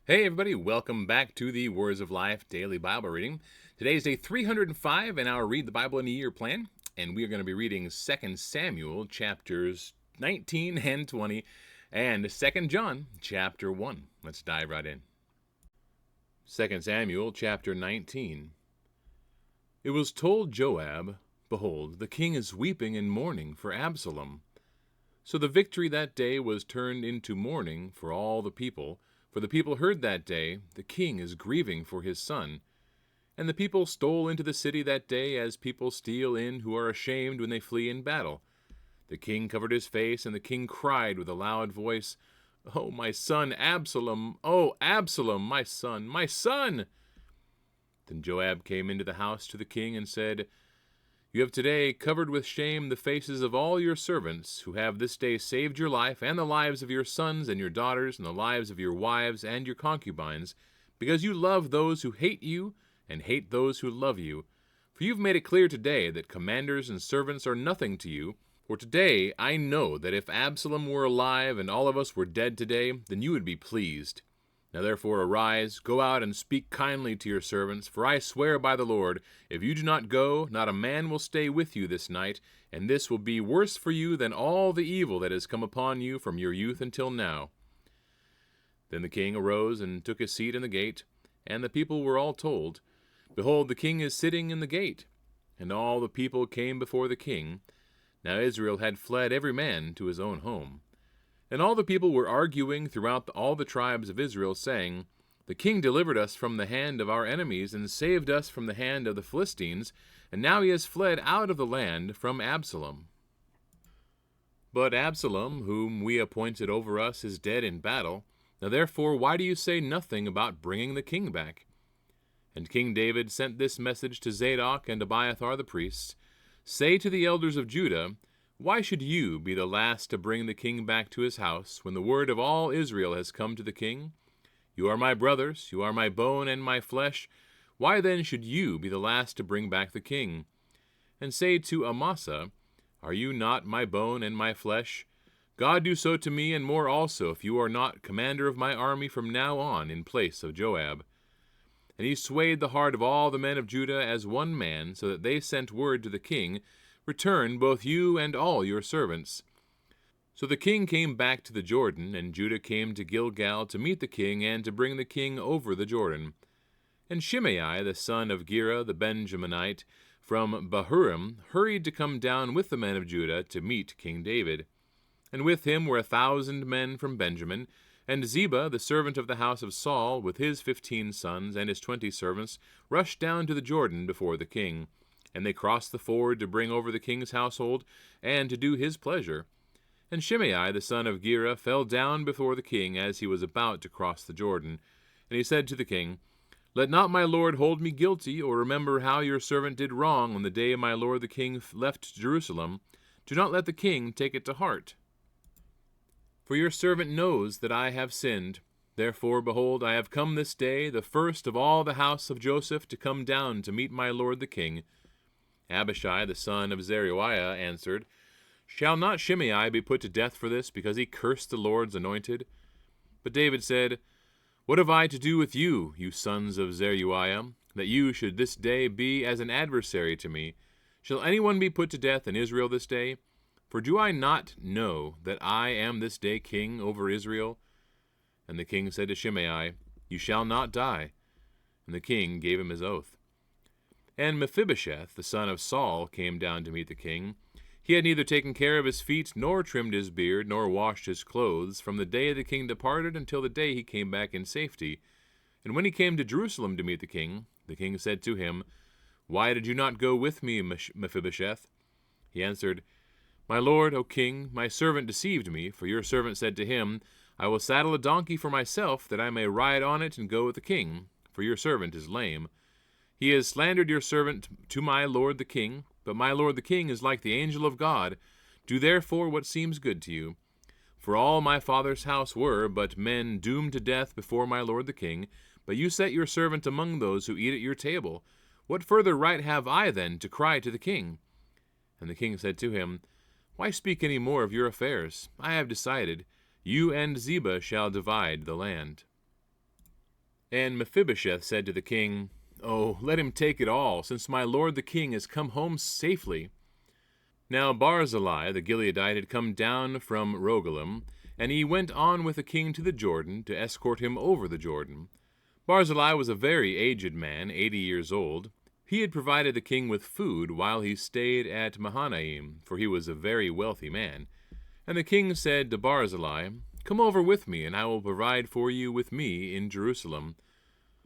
Hey, everybody, welcome back to the Words of Life Daily Bible Reading. Today is day 305 in our Read the Bible in a Year plan, and we are going to be reading 2 Samuel chapters 19 and 20 and 2 John chapter 1. Let's dive right in. 2 Samuel chapter 19. It was told Joab, "Behold, the king is weeping and mourning for Absalom." So the victory that day was turned into mourning for all the people. For the people heard that day, "The king is grieving for his son." And the people stole into the city that day as people steal in who are ashamed when they flee in battle. The king covered his face, and the king cried with a loud voice, "Oh, my son Absalom! Oh, Absalom, my son, my son!" Then Joab came into the house to the king and said, "You have today covered with shame the faces of all your servants, who have this day saved your life and the lives of your sons and your daughters and the lives of your wives and your concubines, because you love those who hate you and hate those who love you. For you've made it clear today that commanders and servants are nothing to you. For today I know that if Absalom were alive and all of us were dead today, then you would be pleased. Now therefore arise, go out and speak kindly to your servants, for I swear by the Lord, if you do not go, not a man will stay with you this night, and this will be worse for you than all the evil that has come upon you from your youth until now." Then the king arose and took his seat in the gate, and the people were all told, "Behold, the king is sitting in the gate." And all the people came before the king. Now Israel had fled every man to his own home. And all the people were arguing throughout all the tribes of Israel, saying, "The king delivered us from the hand of our enemies, and saved us from the hand of the Philistines, and now he has fled out of the land from Absalom. But Absalom, whom we appointed over us, is dead in battle. Now therefore why do you say nothing about bringing the king back?" And King David sent this message to Zadok and Abiathar the priests, "Say to the elders of Judah, why should you be the last to bring the king back to his house, when the word of all Israel has come to the king? You are my brothers, you are my bone and my flesh. Why then should you be the last to bring back the king? And say to Amasa, are you not my bone and my flesh? God do so to me, and more also, if you are not commander of my army from now on in place of Joab." And he swayed the heart of all the men of Judah as one man, so that they sent word to the king, "Return, both you and all your servants." So the king came back to the Jordan, and Judah came to Gilgal to meet the king and to bring the king over the Jordan. And Shimei, the son of Gera the Benjaminite, from Bahurim, hurried to come down with the men of Judah to meet King David. And with him were 1,000 men from Benjamin, and Ziba, the servant of the house of Saul, with his 15 sons and his 20 servants, rushed down to the Jordan before the king. And they crossed the ford to bring over the king's household, and to do his pleasure. And Shimei, the son of Gera, fell down before the king as he was about to cross the Jordan. And he said to the king, "Let not my lord hold me guilty, or remember how your servant did wrong on the day my lord the king left Jerusalem. Do not let the king take it to heart. For your servant knows that I have sinned. Therefore, behold, I have come this day, the first of all the house of Joseph, to come down to meet my lord the king." Abishai, the son of Zeruiah, answered, "Shall not Shimei be put to death for this, because he cursed the Lord's anointed?" But David said, "What have I to do with you, you sons of Zeruiah, that you should this day be as an adversary to me? Shall anyone be put to death in Israel this day? For do I not know that I am this day king over Israel?" And the king said to Shimei, "You shall not die." And the king gave him his oath. And Mephibosheth, the son of Saul, came down to meet the king. He had neither taken care of his feet, nor trimmed his beard, nor washed his clothes, from the day the king departed until the day he came back in safety. And when he came to Jerusalem to meet the king said to him, "Why did you not go with me, Mephibosheth?" He answered, "My lord, O king, my servant deceived me, for your servant said to him, I will saddle a donkey for myself, that I may ride on it and go with the king, for your servant is lame. He has slandered your servant to my lord the king, but my lord the king is like the angel of God. Do therefore what seems good to you. For all my father's house were but men doomed to death before my lord the king, but you set your servant among those who eat at your table. What further right have I then to cry to the king?" And the king said to him, "Why speak any more of your affairs? I have decided. You and Ziba shall divide the land." And Mephibosheth said to the king, "Oh, let him take it all, since my lord the king has come home safely." Now Barzillai the Gileadite had come down from Rogelim, and he went on with the king to the Jordan to escort him over the Jordan. Barzillai was a very aged man, 80 years old. He had provided the king with food while he stayed at Mahanaim, for he was a very wealthy man. And the king said to Barzillai, "Come over with me, and I will provide for you with me in Jerusalem."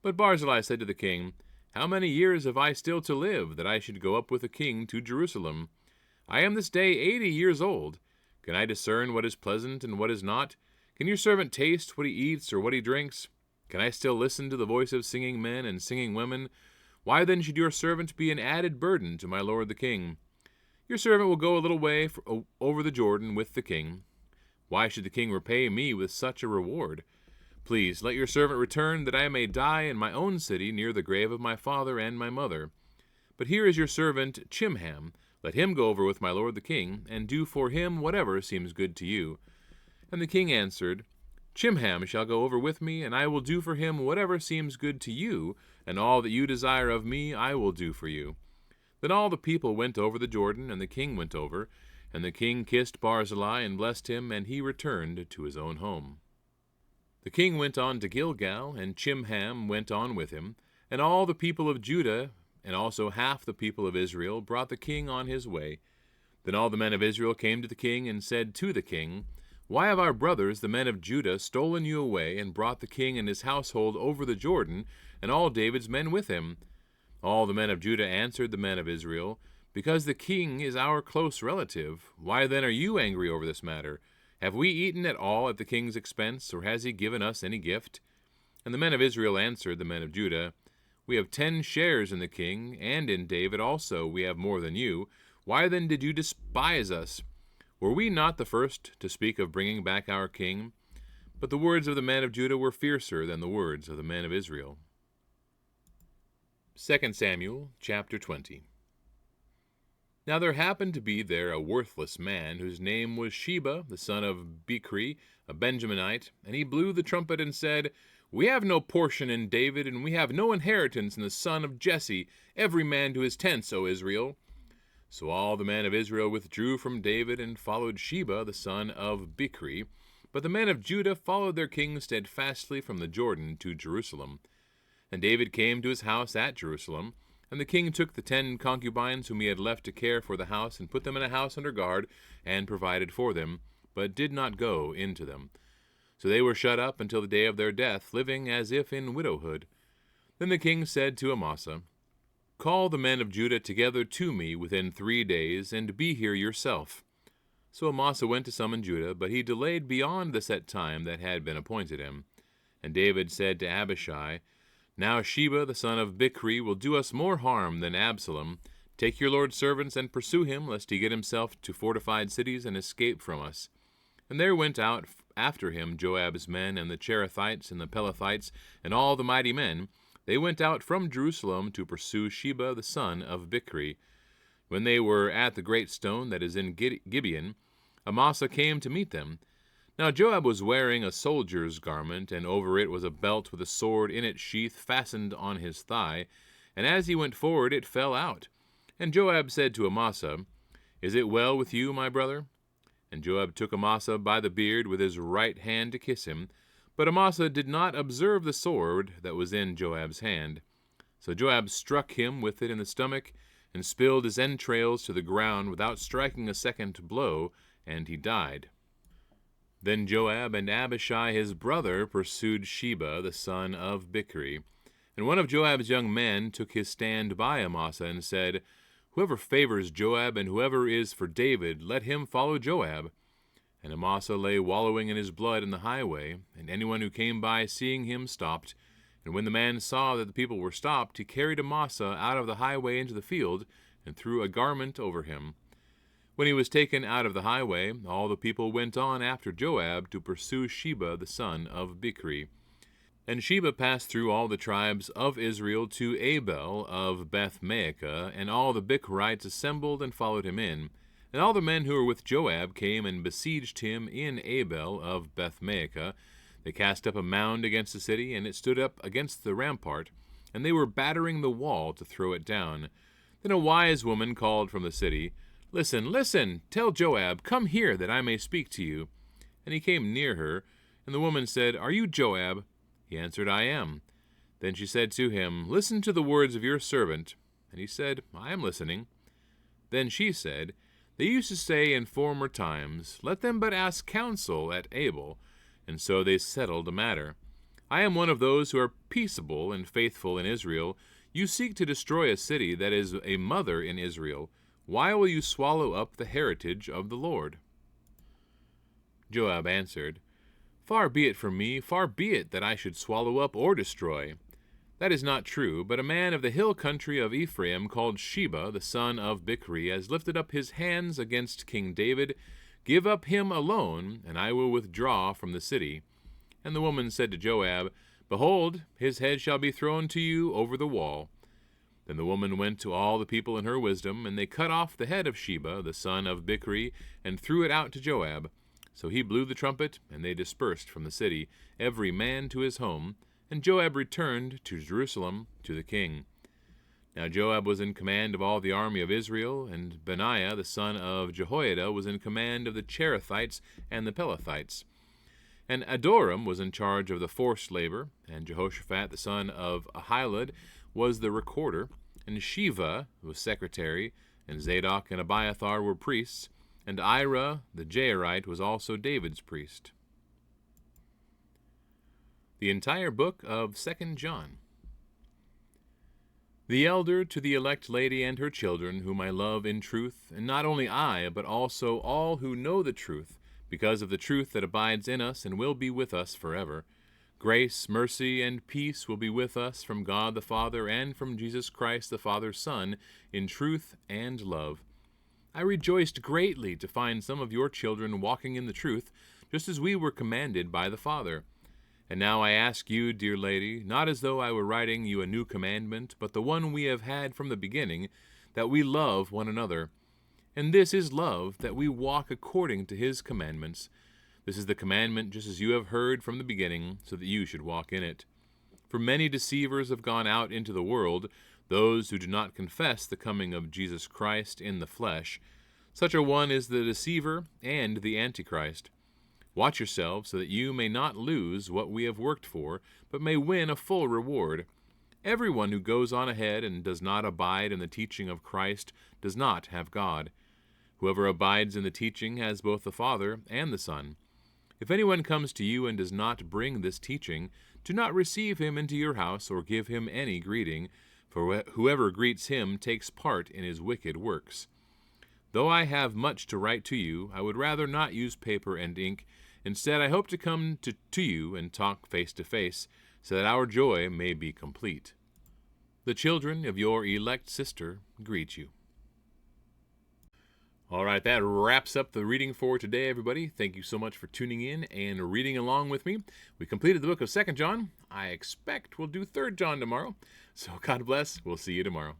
But Barzillai said to the king, "How many years have I still to live, that I should go up with the king to Jerusalem? I am this day 80 years old. Can I discern what is pleasant and what is not? Can your servant taste what he eats or what he drinks? Can I still listen to the voice of singing men and singing women? Why then should your servant be an added burden to my lord the king? Your servant will go a little way over the Jordan with the king. Why should the king repay me with such a reward? Please let your servant return, that I may die in my own city near the grave of my father and my mother. But here is your servant Chimham. Let him go over with my lord the king, and do for him whatever seems good to you." And the king answered, "Chimham shall go over with me, and I will do for him whatever seems good to you, and all that you desire of me I will do for you." Then all the people went over the Jordan, and the king went over. And the king kissed Barzillai and blessed him, and he returned to his own home. The king went on to Gilgal, and Chimham went on with him. And all the people of Judah, and also half the people of Israel, brought the king on his way. Then all the men of Israel came to the king, and said to the king, "Why have our brothers, the men of Judah, stolen you away, and brought the king and his household over the Jordan, and all David's men with him?" All the men of Judah answered the men of Israel, "Because the king is our close relative. Why then are you angry over this matter? Have we eaten at all at the king's expense, or has he given us any gift?" And the men of Israel answered the men of Judah, "We have 10 shares in the king, and in David also we have more than you. Why then did you despise us? Were we not the first to speak of bringing back our king?" But the words of the men of Judah were fiercer than the words of the men of Israel. 2 Samuel chapter 20. Now there happened to be there a worthless man, whose name was Sheba, the son of Bichri, a Benjaminite, and he blew the trumpet and said, "We have no portion in David, and we have no inheritance in the son of Jesse, every man to his tents, O Israel." So all the men of Israel withdrew from David and followed Sheba, the son of Bichri. But the men of Judah followed their king steadfastly from the Jordan to Jerusalem. And David came to his house at Jerusalem. And the king took the 10 concubines whom he had left to care for the house, and put them in a house under guard, and provided for them, but did not go into them. So they were shut up until the day of their death, living as if in widowhood. Then the king said to Amasa, "Call the men of Judah together to me within 3 days, and be here yourself." So Amasa went to summon Judah, but he delayed beyond the set time that had been appointed him. And David said to Abishai, "Now Sheba the son of Bichri will do us more harm than Absalom. Take your lord's servants and pursue him, lest he get himself to fortified cities and escape from us." And there went out after him Joab's men, and the Cherethites, and the Pelethites, and all the mighty men. They went out from Jerusalem to pursue Sheba the son of Bichri. When they were at the great stone that is in Gibeon, Amasa came to meet them. Now Joab was wearing a soldier's garment, and over it was a belt with a sword in its sheath fastened on his thigh, and as he went forward it fell out. And Joab said to Amasa, "Is it well with you, my brother?" And Joab took Amasa by the beard with his right hand to kiss him, but Amasa did not observe the sword that was in Joab's hand. So Joab struck him with it in the stomach, and spilled his entrails to the ground without striking a second blow, and he died. Then Joab and Abishai his brother pursued Sheba the son of Bichri. And one of Joab's young men took his stand by Amasa and said, "Whoever favors Joab and whoever is for David, let him follow Joab." And Amasa lay wallowing in his blood in the highway, and anyone who came by seeing him stopped. And when the man saw that the people were stopped, he carried Amasa out of the highway into the field, and threw a garment over him. When he was taken out of the highway, all the people went on after Joab to pursue Sheba the son of Bichri. And Sheba passed through all the tribes of Israel to Abel of Beth-maacah, and all the Bichrites assembled and followed him in. And all the men who were with Joab came and besieged him in Abel of Beth-maacah. They cast up a mound against the city, and it stood up against the rampart, and they were battering the wall to throw it down. Then a wise woman called from the city, "Listen, listen, tell Joab, come here that I may speak to you." And he came near her, and the woman said, "Are you Joab?" He answered, "I am." Then she said to him, "Listen to the words of your servant." And he said, "I am listening." Then she said, "They used to say in former times, let them but ask counsel at Abel, and so they settled the matter. I am one of those who are peaceable and faithful in Israel. You seek to destroy a city that is a mother in Israel. Why will you swallow up the heritage of the Lord?" Joab answered, "Far be it from me, far be it that I should swallow up or destroy. That is not true, but a man of the hill country of Ephraim called Sheba, the son of Bichri, has lifted up his hands against King David. Give up him alone, and I will withdraw from the city." And the woman said to Joab, "Behold, his head shall be thrown to you over the wall." Then the woman went to all the people in her wisdom, and they cut off the head of Sheba, the son of Bichri, and threw it out to Joab. So he blew the trumpet, and they dispersed from the city, every man to his home, and Joab returned to Jerusalem to the king. Now Joab was in command of all the army of Israel, and Benaiah the son of Jehoiada was in command of the Cherethites and the Pelethites. And Adoram was in charge of the forced labor, and Jehoshaphat the son of Ahilud was the recorder, and Sheva was secretary, and Zadok and Abiathar were priests, and Ira the Jairite was also David's priest. The entire book of 2 John. The elder to the elect lady and her children, whom I love in truth, and not only I, but also all who know the truth, because of the truth that abides in us and will be with us forever. Grace, mercy, and peace will be with us from God the Father and from Jesus Christ the Father's Son, in truth and love. I rejoiced greatly to find some of your children walking in the truth, just as we were commanded by the Father. And now I ask you, dear lady, not as though I were writing you a new commandment, but the one we have had from the beginning, that we love one another. And this is love, that we walk according to his commandments. This is the commandment just as you have heard from the beginning, so that you should walk in it. For many deceivers have gone out into the world, those who do not confess the coming of Jesus Christ in the flesh. Such a one is the deceiver and the Antichrist. Watch yourselves so that you may not lose what we have worked for, but may win a full reward. Everyone who goes on ahead and does not abide in the teaching of Christ does not have God. Whoever abides in the teaching has both the Father and the Son. If anyone comes to you and does not bring this teaching, do not receive him into your house or give him any greeting, for whoever greets him takes part in his wicked works. Though I have much to write to you, I would rather not use paper and ink. Instead, I hope to come to you and talk face to face, so that our joy may be complete. The children of your elect sister greet you. All right, that wraps up the reading for today, everybody. Thank you so much for tuning in and reading along with me. We completed the book of 2 John. I expect we'll do 3 John tomorrow. So God bless. We'll see you tomorrow.